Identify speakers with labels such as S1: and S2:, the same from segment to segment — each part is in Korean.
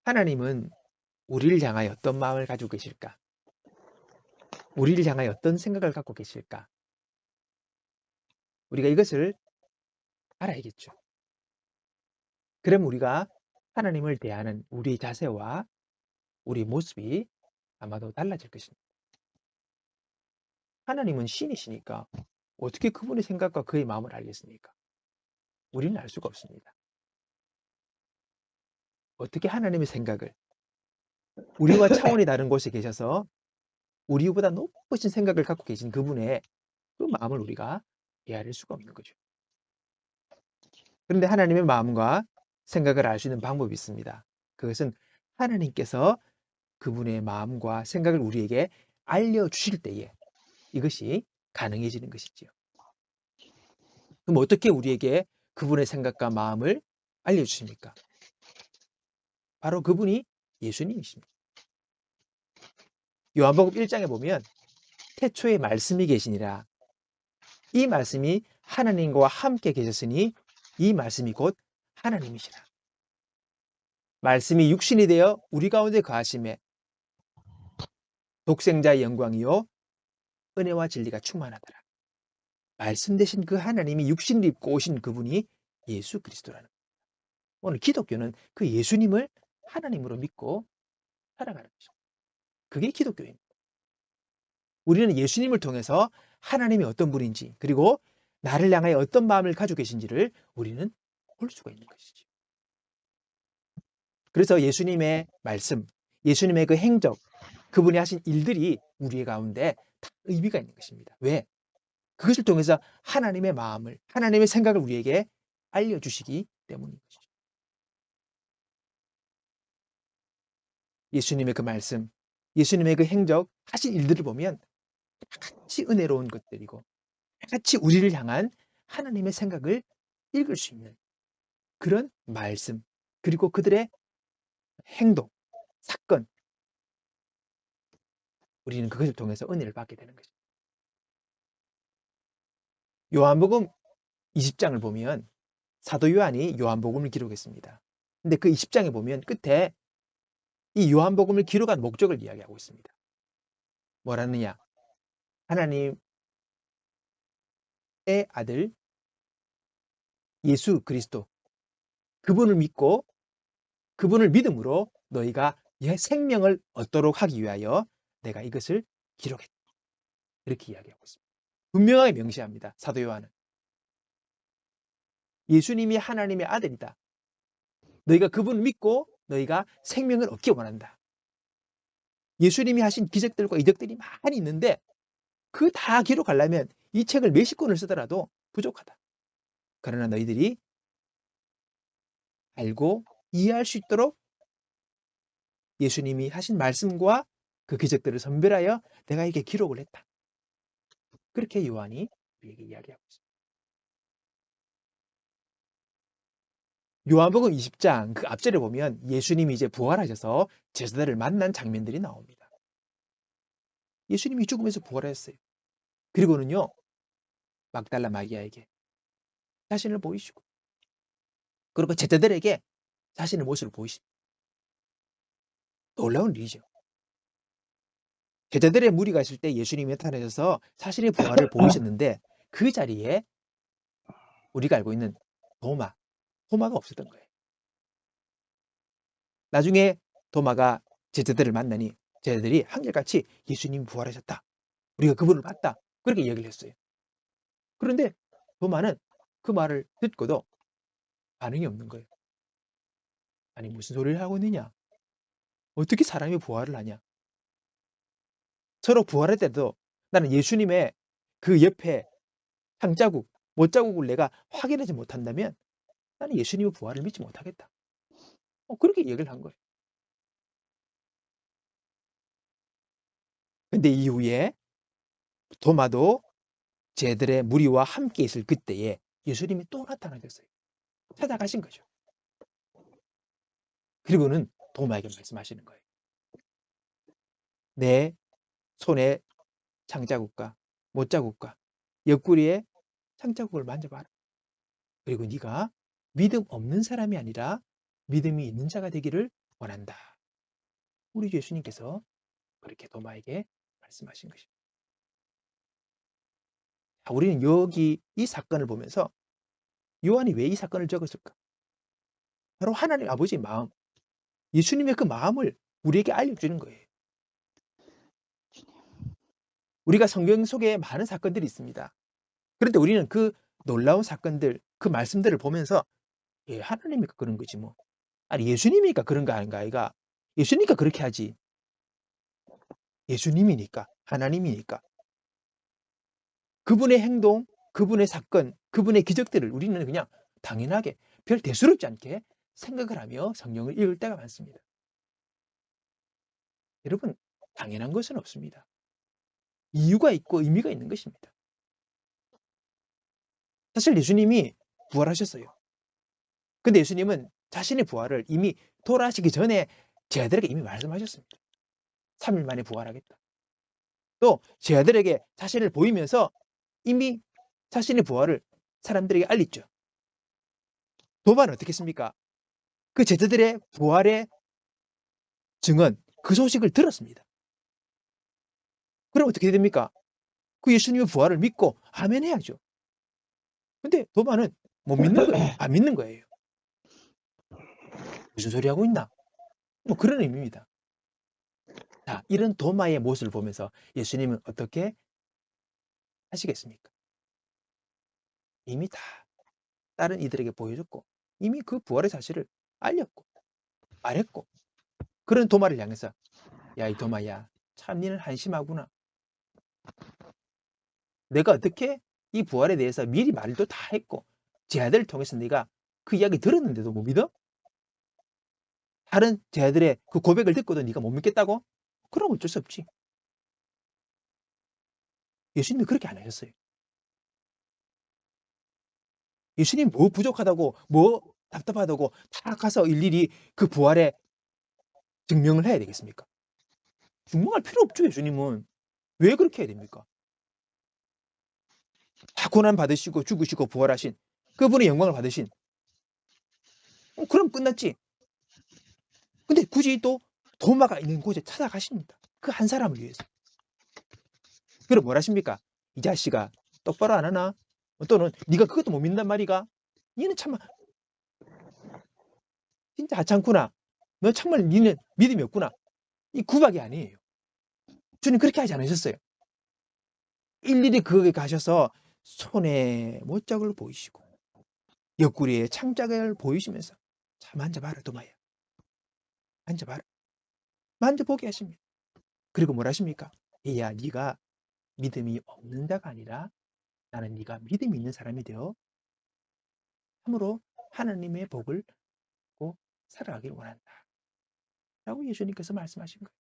S1: 하나님은 우리를 향하여 어떤 마음을 가지고 계실까? 우리를 향하여 어떤 생각을 갖고 계실까? 우리가 이것을 알아야겠죠. 그럼 우리가 하나님을 대하는 우리의 자세와 우리의 모습이 아마도 달라질 것입니다. 하나님은 신이시니까 어떻게 그분의 생각과 그의 마음을 알겠습니까? 우리는 알 수가 없습니다. 어떻게 하나님의 생각을 우리와 차원이 다른 곳에 계셔서 우리보다 높으신 생각을 갖고 계신 그분의 그 마음을 우리가 헤아릴 수가 없는 거죠. 그런데 하나님의 마음과 생각을 알 수 있는 방법이 있습니다. 그것은 하나님께서 그분의 마음과 생각을 우리에게 알려주실 때에 이것이 가능해지는 것이지요. 그럼 어떻게 우리에게 그분의 생각과 마음을 알려주십니까? 바로 그분이 예수님이십니다. 요한복음 1장에 보면 태초에 말씀이 계시니라. 이 말씀이 하나님과 함께 계셨으니 이 말씀이 곧 하나님이시라. 말씀이 육신이 되어 우리 가운데 거하심에 독생자의 영광이요 은혜와 진리가 충만하더라. 말씀 되신 그 하나님이 육신을 입고 오신 그분이 예수 그리스도라는 거예요. 오늘 기독교는 그 예수님을 하나님으로 믿고 살아가는 것입니다. 그게 기독교입니다. 우리는 예수님을 통해서 하나님이 어떤 분인지 그리고 나를 향하여 어떤 마음을 가지고 계신지를 우리는 볼 수가 있는 것이죠. 그래서 예수님의 말씀, 예수님의 그 행적, 그분이 하신 일들이 우리의 가운데 다 의미가 있는 것입니다. 왜? 그것을 통해서 하나님의 마음을, 하나님의 생각을 우리에게 알려주시기 때문인 것이죠. 예수님의 그 말씀, 예수님의 그 행적, 하신 일들을 보면 같이 은혜로운 것들이고 같이 우리를 향한 하나님의 생각을 읽을 수 있는 그런 말씀, 그리고 그들의 행동, 사건, 우리는 그것을 통해서 은혜를 받게 되는 것입니다. 요한복음 20장을 보면 사도 요한이 요한복음을 기록했습니다. 근데 그 20장에 보면 끝에 이 요한복음을 기록한 목적을 이야기하고 있습니다. 뭐라느냐? 하나님의 아들 예수 그리스도 그분을 믿고 그분을 믿음으로 너희가 생명을 얻도록 하기 위하여 내가 이것을 기록했다. 이렇게 이야기하고 있습니다. 분명하게 명시합니다. 사도 요한은. 예수님이 하나님의 아들이다. 너희가 그분을 믿고 너희가 생명을 얻기 원한다. 예수님이 하신 기적들과 이적들이 많이 있는데 그 다 기록하려면 이 책을 몇십 권을 쓰더라도 부족하다. 그러나 너희들이 알고 이해할 수 있도록 예수님이 하신 말씀과 그 기적들을 선별하여 내가 이게 기록을 했다. 그렇게 요한이 우리에게 이야기하고 있습니다. 요한복음 20장 그 앞절에 보면 예수님이 이제 부활하셔서 제자들을 만난 장면들이 나옵니다. 예수님이 죽음에서 부활했어요. 그리고는요, 막달라 마리아에게 자신을 보이시고, 그리고 제자들에게 자신의 모습을 보이십니다. 놀라운 일이죠. 제자들의 무리가 있을 때 예수님이 나타나셔서 자신의 부활을 보이셨는데 그 자리에 우리가 알고 있는 도마가 없었던 거예요. 나중에 도마가 제자들을 만나니 제자들이 한결같이 예수님이 부활하셨다. 우리가 그분을 봤다. 그렇게 얘기를 했어요. 그런데 도마는 그 말을 듣고도 반응이 없는 거예요. 아니 무슨 소리를 하고 있느냐? 어떻게 사람이 부활을 하냐? 서로 부활할 때도 나는 예수님의 그 옆에 상자국, 못자국을 내가 확인하지 못한다면 나는 예수님의 부활을 믿지 못하겠다. 그렇게 얘기를 한 거예요. 근데 이후에 도마도 쟤들의 무리와 함께 있을 그때에 예수님이 또 나타나셨어요. 찾아가신 거죠. 그리고는 도마에게 말씀하시는 거예요. 내 손에 창자국과 못자국과 옆구리에 창자국을 만져봐라. 그리고 네가 믿음 없는 사람이 아니라 믿음이 있는 자가 되기를 원한다. 우리 예수님께서 그렇게 도마에게 말씀하신 것입니다. 우리는 여기 이 사건을 보면서 요한이 왜 이 사건을 적었을까? 바로 하나님 아버지의 마음, 예수님의 그 마음을 우리에게 알려주는 거예요. 우리가 성경 속에 많은 사건들이 있습니다. 그런데 우리는 그 놀라운 사건들, 그 말씀들을 보면서 하나님이니까 그런 거지 뭐. 아니 예수님이니까 그런 거 아닌가 아이가. 예수님이니까 그렇게 하지. 예수님이니까, 하나님이니까. 그분의 행동, 그분의 사건, 그분의 기적들을 우리는 그냥 당연하게 별 대수롭지 않게 생각을 하며 성경을 읽을 때가 많습니다. 여러분, 당연한 것은 없습니다. 이유가 있고 의미가 있는 것입니다. 사실 예수님이 부활하셨어요. 근데 예수님은 자신의 부활을 이미 돌아가시기 전에 제자들에게 이미 말씀하셨습니다. 3일 만에 부활하겠다. 또 제자들에게 자신을 보이면서 이미 자신의 부활을 사람들에게 알렸죠. 도마는 어떻게 했습니까? 그 제자들의 부활의 증언, 그 소식을 들었습니다. 그럼 어떻게 됩니까? 그 예수님의 부활을 믿고 아멘 해야죠. 근데 도마는 못 믿는 거예요. 안 믿는 거예요. 무슨 소리 하고 있나? 뭐 그런 의미입니다. 자, 이런 도마의 모습을 보면서 예수님은 어떻게 하시겠습니까? 이미 다 다른 이들에게 보여줬고 이미 그 부활의 사실을 알렸고 말했고 그런 도마를 향해서 야, 이 도마야, 참 니는 한심하구나. 내가 어떻게 이 부활에 대해서 미리 말도 다 했고 제자들을 통해서 네가 그 이야기 들었는데도 못 믿어? 다른 제자들의 그 고백을 듣고도 네가 못 믿겠다고? 그럼 어쩔 수 없지. 예수님이 그렇게 안 하셨어요. 예수님 뭐 부족하다고 뭐 답답하다고 다 가서 일일이 그 부활의 증명을 해야 되겠습니까? 증명할 필요 없죠, 예수님은. 왜 그렇게 해야 됩니까? 다 고난 받으시고 죽으시고 부활하신 그분의 영광을 받으신 그럼 끝났지. 근데 굳이 또 도마가 있는 곳에 찾아가십니다. 그 한 사람을 위해서. 그럼 뭘 하십니까? "이 자식아 똑바로 안 하나?" 또는 "네가 그것도 못 믿는단 말이가? 니는 참 진짜 하찮구나. 너 정말 니는 믿음이 없구나." 이 구박이 아니에요. 주님 그렇게 하지 않으셨어요. 일일이 거기 가셔서 손에 못자국을 보이시고 옆구리에 창자국을 보이시면서 "자 만져봐라 도마야. 만져봐라." 만져보게 하십니다. 그리고 뭘 하십니까? "얘야 네가 믿음이 없는 자가 아니라 나는 네가 믿음이 있는 사람이 되어 참으로 하나님의 복을 받고 살아가길 원한다." 라고 예수님께서 말씀하신 거예요.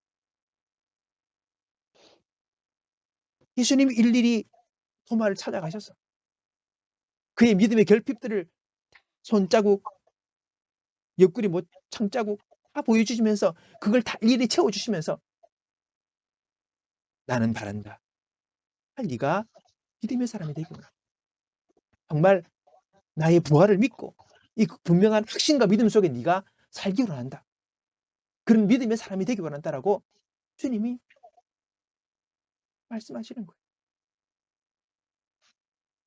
S1: 예수님이 일일이 토마를 찾아가셔서 그의 믿음의 결핍들을 손자국, 옆구리 뭐 창자국 다 보여주시면서 그걸 다 일일이 채워주시면서 "나는 바란다. 네가 믿음의 사람이 되기 원한다. 정말 나의 부활을 믿고 이 분명한 확신과 믿음 속에 네가 살기 원한다. 그런 믿음의 사람이 되기 원한다."라고 주님이 말씀하시는 거예요.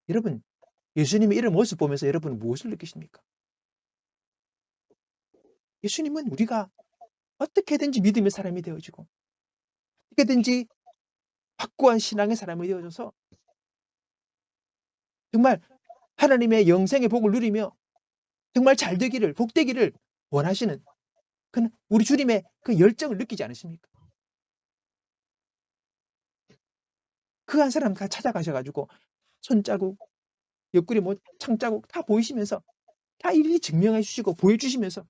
S1: 여러분, 예수님의 이런 모습 보면서 여러분은 무엇을 느끼십니까? 예수님은 우리가 어떻게든지 믿음의 사람이 되어지고 어떻게든지 확고한 신앙의 사람이 되어져서 정말 하나님의 영생의 복을 누리며 정말 잘 되기를 복되기를 원하시는 그는 우리 주님의 그 열정을 느끼지 않으십니까? 그 한 사람 다 찾아가셔 가지고 손자국, 옆구리 뭐 창자국 다 보이시면서 다 일일이 증명해 주시고 보여 주시면서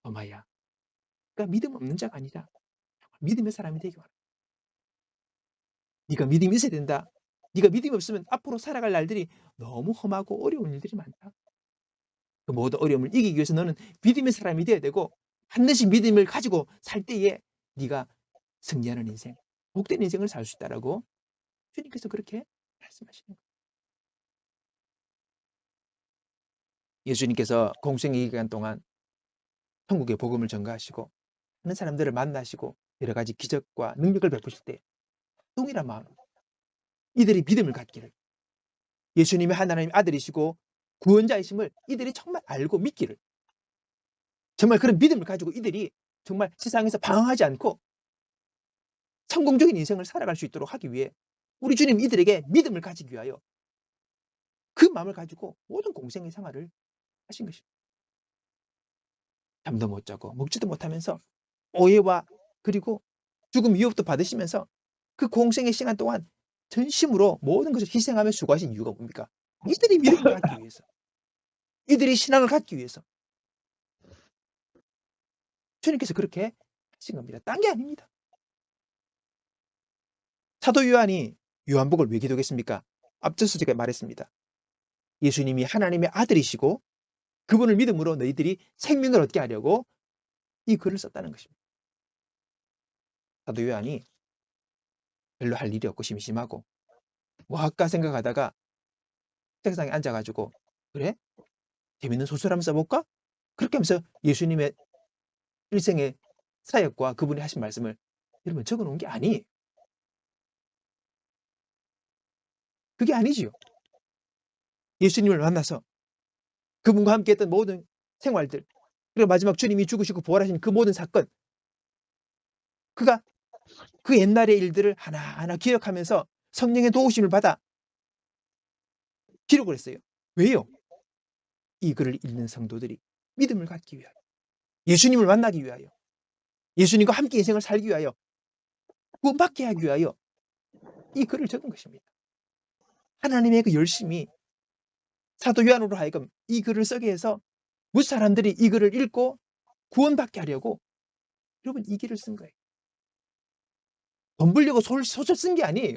S1: "도마야, 그러니까 믿음 없는 자가 아니라 믿음의 사람이 되기 원한다. 네가 믿음이 있어야 된다. 네가 믿음이 없으면 앞으로 살아갈 날들이 너무 험하고 어려운 일들이 많다. 그 모든 어려움을 이기기 위해서 너는 믿음의 사람이 되어야 되고 반드시 믿음을 가지고 살 때에 네가 승리하는 인생, 복된 인생을 살 수 있다."라고 주님께서 그렇게 말씀하시는 거예요. 예수님께서 공생의 기간 동안 천국의 복음을 전가하시고 많은 사람들을 만나시고 여러 가지 기적과 능력을 베푸실 때 동일한 마음으로 이들이 믿음을 갖기를, 예수님이 하나님의 아들이시고 구원자이심을 이들이 정말 알고 믿기를, 정말 그런 믿음을 가지고 이들이 정말 세상에서 방황하지 않고 성공적인 인생을 살아갈 수 있도록 하기 위해 우리 주님 이들에게 믿음을 가지기 위하여 그 마음을 가지고 모든 공생의 생활을 하신 것입니다. 잠도 못 자고 먹지도 못하면서 오해와 그리고 죽음 위협도 받으시면서 그 공생의 시간 동안 전심으로 모든 것을 희생하며 수고하신 이유가 뭡니까? 이들이 믿음을 갖기 위해서, 이들이 신앙을 갖기 위해서 주님께서 그렇게 하신 겁니다. 딴 게 아닙니다. 사도 요한이 요한복음을 왜 기록했습니까? 앞서서 제가 말했습니다. 예수님이 하나님의 아들이시고 그분을 믿음으로 너희들이 생명을 얻게 하려고 이 글을 썼다는 것입니다. 사도 요한이 별로 할 일이 없고 심심하고 뭐 할까 생각하다가 책상에 앉아가지고 그래? 재밌는 소설 한번 써볼까? 그렇게 하면서 예수님의 일생의 사역과 그분이 하신 말씀을 여러분 적어놓은 게 아니에요. 그게 아니지요. 예수님을 만나서 그분과 함께 했던 모든 생활들, 그리고 마지막 주님이 죽으시고 부활하신 그 모든 사건, 그가 그 옛날의 일들을 하나하나 기억하면서 성령의 도우심을 받아 기록을 했어요. 왜요? 이 글을 읽는 성도들이 믿음을 갖기 위하여, 예수님을 만나기 위하여, 예수님과 함께 인생을 살기 위하여, 구원받게 하기 위하여 이 글을 적은 것입니다. 하나님의 그 열심이 사도 요한으로 하여금 이 글을 쓰게 해서 무슨 사람들이 이 글을 읽고 구원받게 하려고 여러분 이 글을 쓴 거예요. 돈 벌려고 소설 쓴 게 아니에요.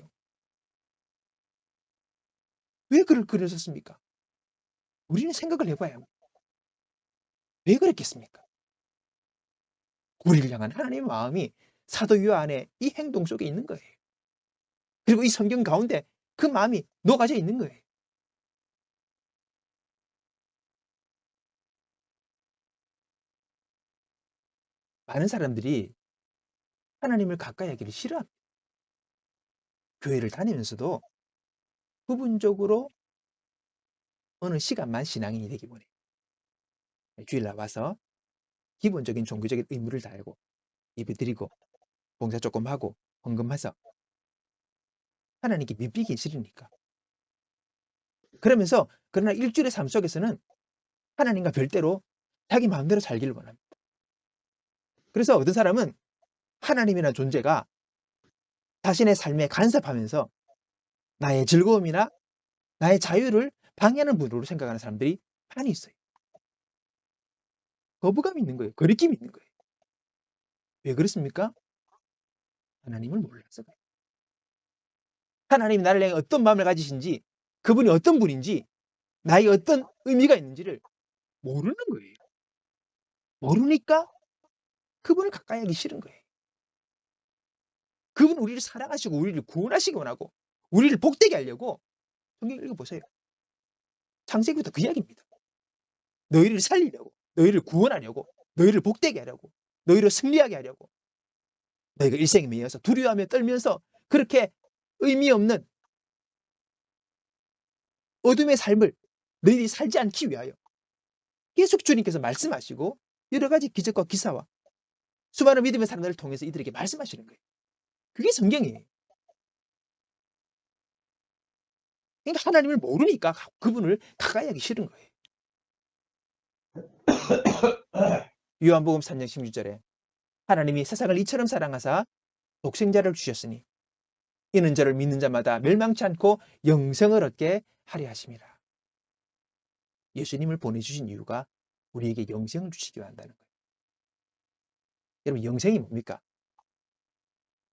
S1: 왜 글을 썼습니까? 우리는 생각을 해봐야 합니다. 왜 그랬겠습니까? 우리를 향한 하나님의 마음이 사도 요한의 이 행동 속에 있는 거예요. 그리고 이 성경 가운데 그 마음이 녹아져 있는 거예요. 많은 사람들이 하나님을 가까이 하기를 싫어합니다. 교회를 다니면서도 부분적으로 어느 시간만 신앙인이 되기 원해요. 주일날 와서 기본적인 종교적인 의무를 다하고 예배드리고 봉사 조금 하고 헌금해서 하나님께 밉기기 싫으니까. 그러면서 그러나 일주일의 삶 속에서는 하나님과 별대로 자기 마음대로 살기를 원합니다. 그래서 어떤 사람은 하나님이라는 존재가 자신의 삶에 간섭하면서 나의 즐거움이나 나의 자유를 방해하는 분으로 생각하는 사람들이 많이 있어요. 거부감이 있는 거예요. 거리낌이 있는 거예요. 왜 그렇습니까? 하나님을 몰라서 그래요. 하나님이 나를 향해 어떤 마음을 가지신지, 그분이 어떤 분인지, 나에게 어떤 의미가 있는지를 모르는 거예요. 모르니까 그분을 가까이 하기 싫은 거예요. 그분은 우리를 사랑하시고 우리를 구원하시기 원하고 우리를 복되게 하려고 성경 읽어보세요. 창세기부터 그 이야기입니다. 너희를 살리려고, 너희를 구원하려고, 너희를 복되게 하려고, 너희를 승리하게 하려고, 너희가 일생에 매여서 두려워하며 떨면서 그렇게 의미 없는 어둠의 삶을 너희들이 살지 않기 위하여 계속 주님께서 말씀하시고 여러 가지 기적과 기사와 수많은 믿음의 사람들을 통해서 이들에게 말씀하시는 거예요. 그게 성경이에요. 그러니까 하나님을 모르니까 그분을 가까이 하기 싫은 거예요. 요한복음 3장 16절에 하나님이 세상을 이처럼 사랑하사 독생자를 주셨으니 이는 저를 믿는 자마다 멸망치 않고 영생을 얻게 하려 하심이라. 예수님을 보내주신 이유가 우리에게 영생을 주시기 위한다는 거예요. 여러분 영생이 뭡니까?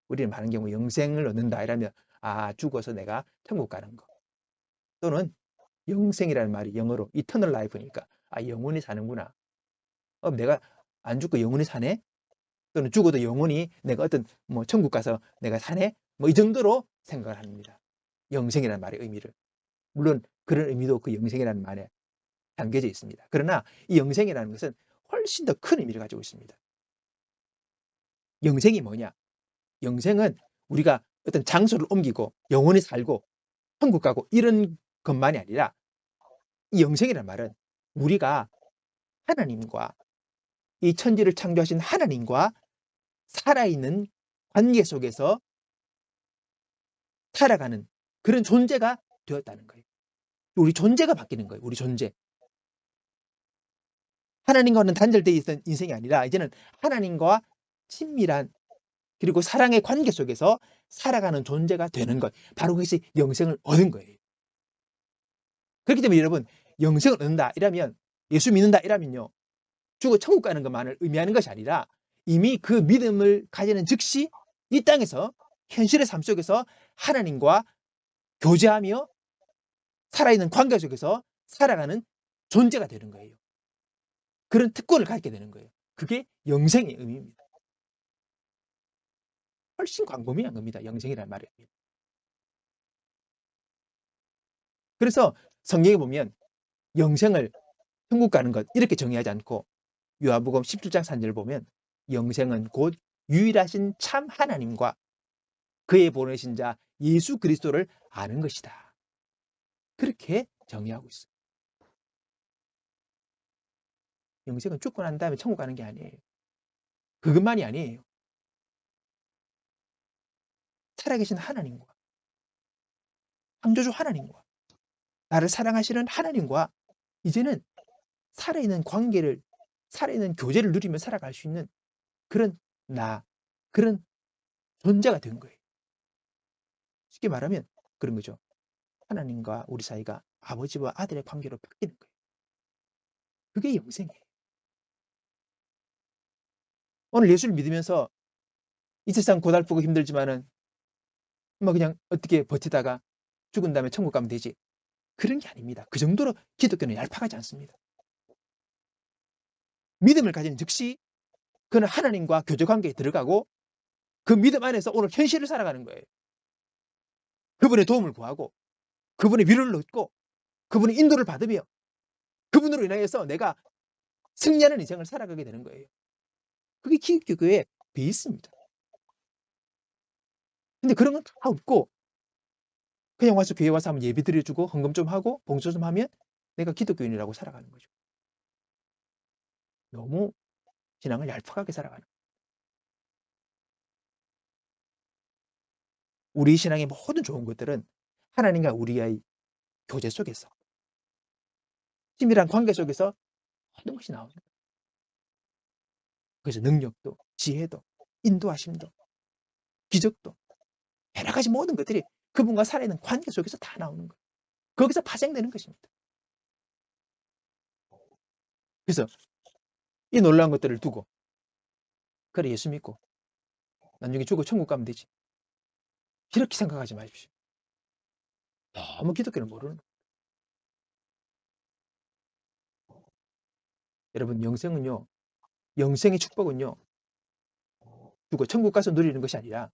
S1: 우리는 많은 경우 영생을 얻는다 이러면 죽어서 내가 천국 가는 거, 또는 영생이라는 말이 영어로 이터널 라이프니까 영원히 사는구나. 내가 안 죽고 영원히 사네? 또는 죽어도 영원히 내가 어떤 천국 가서 내가 사네? 이 정도로 생각을 합니다. 영생이라는 말의 의미를. 물론 그런 의미도 그 영생이라는 말에 담겨져 있습니다. 그러나 이 영생이라는 것은 훨씬 더 큰 의미를 가지고 있습니다. 영생이 뭐냐? 영생은 우리가 어떤 장소를 옮기고 영원히 살고 천국 가고 이런 것만이 아니라 이 영생이란 말은 우리가 하나님과 이 천지를 창조하신 하나님과 살아있는 관계 속에서 살아가는 그런 존재가 되었다는 거예요. 우리 존재가 바뀌는 거예요. 우리 존재. 하나님과는 단절되어 있던 인생이 아니라 이제는 하나님과 친밀한 그리고 사랑의 관계 속에서 살아가는 존재가 되는 것. 바로 그것이 영생을 얻은 거예요. 그렇기 때문에 여러분 영생을 얻는다 이라면 예수 믿는다 이라면요. 죽어 천국 가는 것만을 의미하는 것이 아니라 이미 그 믿음을 가지는 즉시 이 땅에서 현실의 삶 속에서 하나님과 교제하며 살아있는 관계 속에서 살아가는 존재가 되는 거예요. 그런 특권을 갖게 되는 거예요. 그게 영생의 의미입니다. 훨씬 광범위한 겁니다. 영생이라는 말이. 그래서 성경에 보면 영생을 천국 가는 것 이렇게 정의하지 않고 요한복음 17장 3절을 보면 영생은 곧 유일하신 참 하나님과 그의 보내신 자 예수 그리스도를 아는 것이다. 그렇게 정의하고 있어요. 영생은 죽고 난 다음에 천국 가는 게 아니에요. 그것만이 아니에요. 살아계신 하나님과 창조주 하나님과 나를 사랑하시는 하나님과 이제는 살아있는 관계를 살아있는 교제를 누리며 살아갈 수 있는 그런 그런 존재가 된 거예요. 쉽게 말하면 그런 거죠. 하나님과 우리 사이가 아버지와 아들의 관계로 바뀌는 거예요. 그게 영생이에요. 오늘 예수를 믿으면서 이 세상 고달프고 힘들지만은 뭐 그냥 어떻게 버티다가 죽은 다음에 천국 가면 되지. 그런 게 아닙니다. 그 정도로 기독교는 얄팍하지 않습니다. 믿음을 가진 즉시 그는 하나님과 교제 관계에 들어가고 그 믿음 안에서 오늘 현실을 살아가는 거예요. 그분의 도움을 구하고 그분의 위로를 얻고 그분의 인도를 받으며 그분으로 인하여서 내가 승리하는 인생을 살아가게 되는 거예요. 그게 기독교의 베이스입니다. 근데 그런 건 다 없고 그냥 와서 교회 와서 한번 예배 드려주고 헌금 좀 하고 봉사 좀 하면 내가 기독교인이라고 살아가는 거죠. 너무 신앙을 얄팍하게 살아가는 우리 신앙의 모든 좋은 것들은 하나님과 우리의 교제 속에서 친밀한 관계 속에서 모든 것이 나오는 거예요. 그래서 능력도 지혜도 인도하심도 기적도 여러 가지 모든 것들이 그분과 살아있는 관계 속에서 다 나오는 거예요. 거기서 파생되는 것입니다. 그래서 이 놀라운 것들을 두고 그래 예수 믿고 나중에 죽어 천국 가면 되지. 이렇게 생각하지 마십시오. 너무 기독교를 모르는 거예요. 여러분 영생은요. 영생의 축복은요. 죽어 천국 가서 누리는 것이 아니라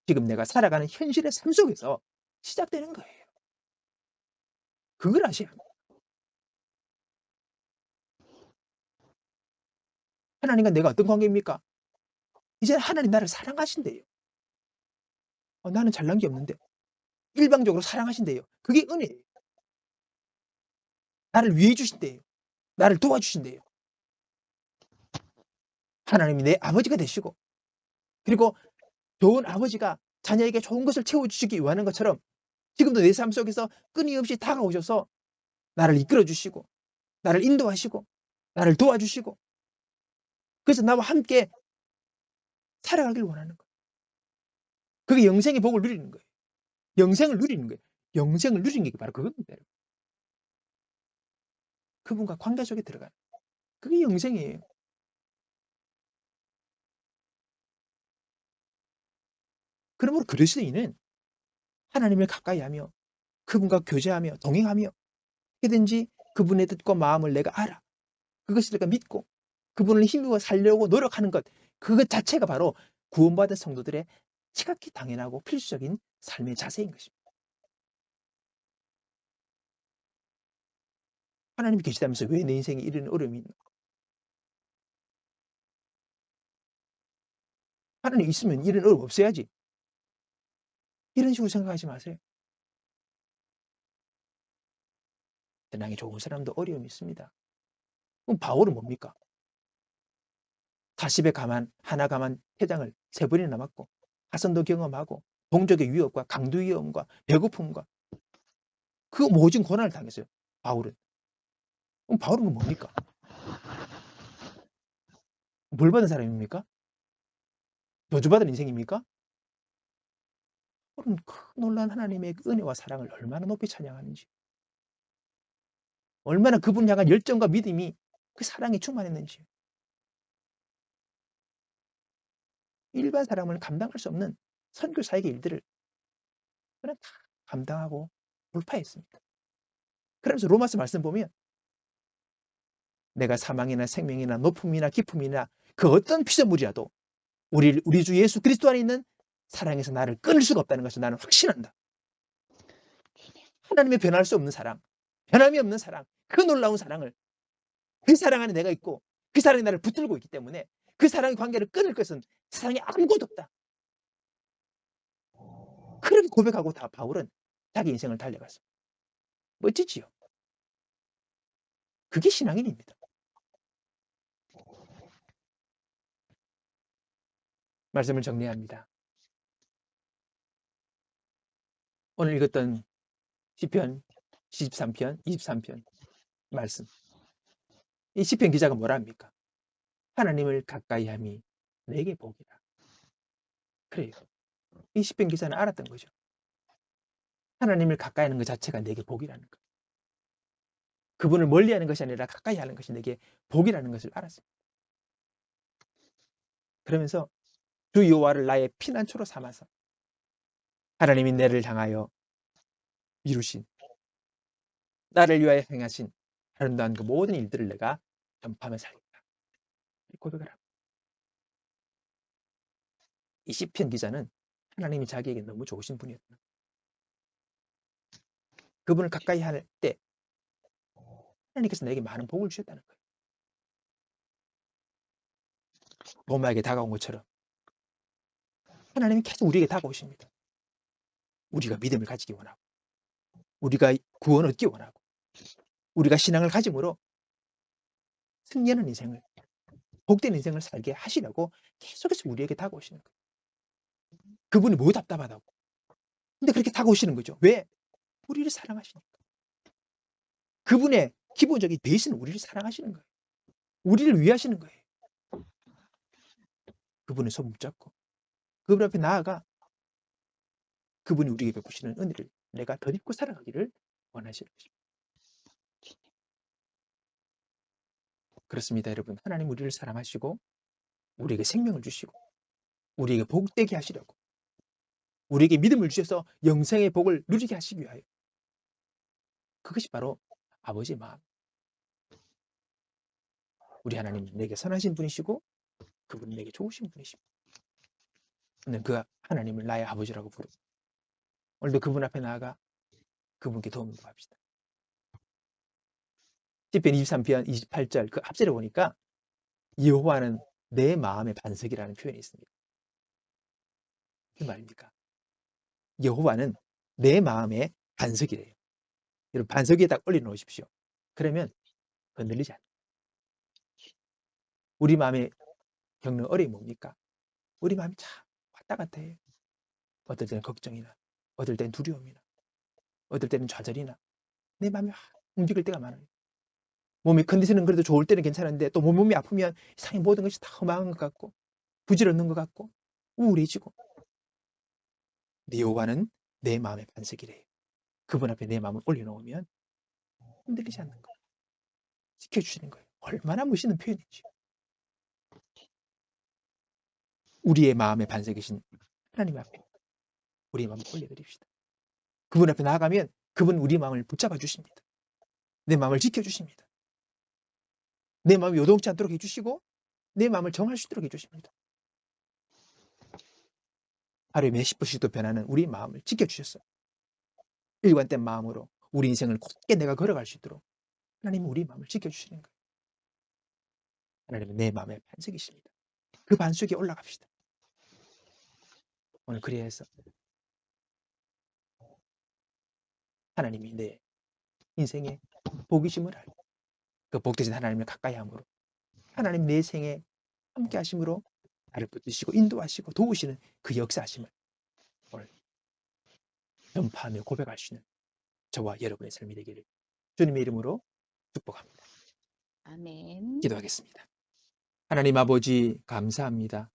S1: 지금 내가 살아가는 현실의 삶 속에서 시작되는 거예요. 그걸 아셔야 합니다. 하나님과 내가 어떤 관계입니까? 이제 하나님 나를 사랑하신대요. 나는 잘난 게 없는데 일방적으로 사랑하신대요. 그게 은혜예요. 나를 위해 주신대요. 나를 도와주신대요. 하나님이 내 아버지가 되시고 그리고 좋은 아버지가 자녀에게 좋은 것을 채워주시기 원하는 것처럼 지금도 내 삶 속에서 끊임없이 다가오셔서 나를 이끌어 주시고 나를 인도하시고 나를 도와주시고 그래서 나와 함께 살아가길 원하는 거예요. 그게 영생의 복을 누리는 거예요. 영생을 누리는 거예요. 영생을 누리는 게 바로 그겁니다. 그분과 관계 속에 들어가는 그게 영생이에요. 그러므로 그리스도인은 하나님을 가까이 하며 그분과 교제하며 동행하며 어떻게든지 그분의 뜻과 마음을 내가 알아. 그것을 내가 믿고 그분을 힘입어 살려고 노력하는 것 그것 자체가 바로 구원받은 성도들의 지극히 당연하고 필수적인 삶의 자세인 것입니다. 하나님이 계시다면서 왜 내 인생에 이런 어려움이 있나? 하나님 있으면 이런 어려움 없어야지. 이런 식으로 생각하지 마세요. 신앙이 좋은 사람도 어려움이 있습니다. 그럼 바울은 뭡니까? 40에 가만 하나 가만 회장을 3번이나 맞고 파선도 경험하고 동족의 위협과 강도 위험과 배고픔과 그 모진 고난을 당했어요. 바울은. 그럼 바울은 그 뭡니까? 벌 받은 사람입니까? 저주받은 인생입니까? 바울은 그 놀라운 하나님의 은혜와 사랑을 얼마나 높이 찬양하는지, 얼마나 그분 향한 열정과 믿음이 그 사랑이 충만했는지, 일반 사람은 감당할 수 없는 선교사역의 일들을 그냥 다 감당하고 돌파했습니다. 그러면서 로마서 말씀 보면 내가 사망이나 생명이나 높음이나 깊음이나 그 어떤 피조물이라도 우리 주 예수 그리스도 안에 있는 사랑에서 나를 끊을 수가 없다는 것을 나는 확신한다. 하나님의 변할 수 없는 사랑, 변함이 없는 사랑, 그 놀라운 사랑을, 그 사랑 안에 내가 있고 그 사랑이 나를 붙들고 있기 때문에 그 사랑의 관계를 끊을 것은 세상에 아무것도 없다. 그렇게 고백하고 다 바울은 자기 인생을 달려갔습니다. 멋지지요? 그게 신앙인입니다. 말씀을 정리합니다. 오늘 읽었던 시편 73편, 23편 말씀. 이 시편 기자가 뭐라 합니까? 하나님을 가까이 함이 내게 복이라. 그래요. 이 시편 기자는 알았던 거죠. 하나님을 가까이 하는 것 자체가 내게 복이라는 것. 그분을 멀리하는 것이 아니라 가까이 하는 것이 내게 복이라는 것을 알았습니다. 그러면서 주 여호와를 나의 피난처로 삼아서 하나님이 나를 향하여 이루신, 나를 위하여 행하신 아름다운 그 모든 일들을 내가 전파하며 살겠다. 고백을 합니다. 이 시편 기자는 하나님이 자기에게 너무 좋으신 분이었다. 그분을 가까이 할 때 하나님께서 내게 많은 복을 주셨다는 거예요. 로마에게 다가온 것처럼 하나님이 계속 우리에게 다가오십니다. 우리가 믿음을 가지기 원하고, 우리가 구원 얻기 원하고, 우리가 신앙을 가짐으로 승리하는 인생을, 복된 인생을 살게 하시려고 계속해서 우리에게 다가오시는 거예요. 그분이 뭐 답답하다고. 근데 그렇게 다가오시는 거죠. 왜? 우리를 사랑하시니까. 그분의 기본적인 베이스는 우리를 사랑하시는 거예요. 우리를 위하시는 거예요. 그분의 손 붙잡고 그분 앞에 나아가 그분이 우리에게 베푸시는 은혜를 내가 덧입고 살아가기를 원하시는 것입니다. 그렇습니다, 여러분. 하나님 우리를 사랑하시고 우리에게 생명을 주시고 우리에게 복되게 하시려고, 우리에게 믿음을 주셔서 영생의 복을 누리게 하시기 위하여, 그것이 바로 아버지의 마음. 우리 하나님 내게 선하신 분이시고 그분은 내게 좋으신 분이십니다. 저는 그 하나님을 나의 아버지라고 부르고 오늘도 그분 앞에 나아가 그분께 도움을 구합시다. 시편 23편 28절 그 앞절에 보니까 여호와는 내 마음의 반석이라는 표현이 있습니다. 무슨 말입니까? 여호와는 내 마음의 반석이래요. 여러분 반석 위에 딱 올려놓으십시오. 그러면 흔들리지 않아요. 우리 마음에 겪는 어려움이 뭡니까? 우리 마음이 참 왔다 갔다 해요. 어떨 때는 걱정이나 어떨 때는 두려움이나 어떨 때는 좌절이나 내 마음이 움직일 때가 많아요. 몸의 컨디션은 그래도 좋을 때는 괜찮은데 또 몸이 아프면 이상하게 모든 것이 다 허망한 것 같고 부질없는 것 같고 우울해지고. 근데 여호와는 내 마음의 반석이래요. 그분 앞에 내 마음을 올려놓으면 흔들리지 않는 거예요. 지켜주시는 거예요. 얼마나 멋있는 표현이지. 우리의 마음의 반석이신 하나님 앞에 우리의 마음을 올려드립시다. 그분 앞에 나아가면 그분 우리 마음을 붙잡아 주십니다. 내 마음을 지켜주십니다. 내 마음이 요동치 않도록 해주시고 내 마음을 정할 수 있도록 해주십니다. 하루에 몇십 분씩도 변하는 우리 마음을 지켜주셨어요. 일관된 마음으로 우리 인생을 곧게 내가 걸어갈 수 있도록 하나님은 우리 마음을 지켜주시는 거예요. 하나님은 내 마음의 반석이십니다. 그 반석에 올라갑시다. 오늘 그래서 하나님이 내 인생에 복이심을 알고 그 복되신 하나님을 가까이 함으로 하나님 내 생에 함께 하심으로 나를 붙드시고 인도하시고 도우시는 그 역사하심을 오늘 전파하며 고백할 수 있는 저와 여러분의 삶이 되기를 주님의 이름으로 축복합니다.
S2: 아멘.
S1: 기도하겠습니다. 하나님 아버지 감사합니다.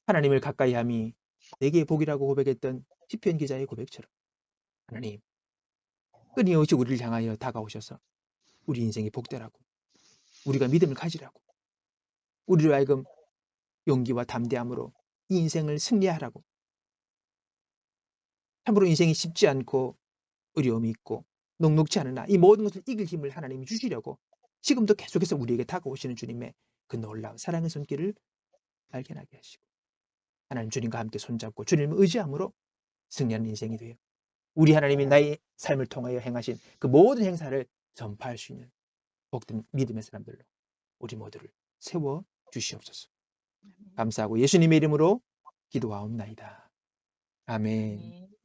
S1: 하나님을 가까이 함이 내게 복이라고 고백했던 시편 기자의 고백처럼 하나님 끊임없이 우리를 향하여 다가오셔서 우리 인생이 복되라고 우리가 믿음을 가지라고 우리로 하여금 용기와 담대함으로 이 인생을 승리하라고 참으로 인생이 쉽지 않고 어려움이 있고 녹록지 않으나 이 모든 것을 이길 힘을 하나님이 주시려고 지금도 계속해서 우리에게 다가오시는 주님의 그 놀라운 사랑의 손길을 발견하게 하시고 하나님 주님과 함께 손잡고 주님을 의지함으로 승리하는 인생이 되어 우리 하나님이 나의 삶을 통하여 행하신 그 모든 행사를 전파할 수 있는 복된 믿음의 사람들로 우리 모두를 세워 주시옵소서. 감사하고 예수님의 이름으로 기도하옵나이다. 아멘.
S2: 아멘.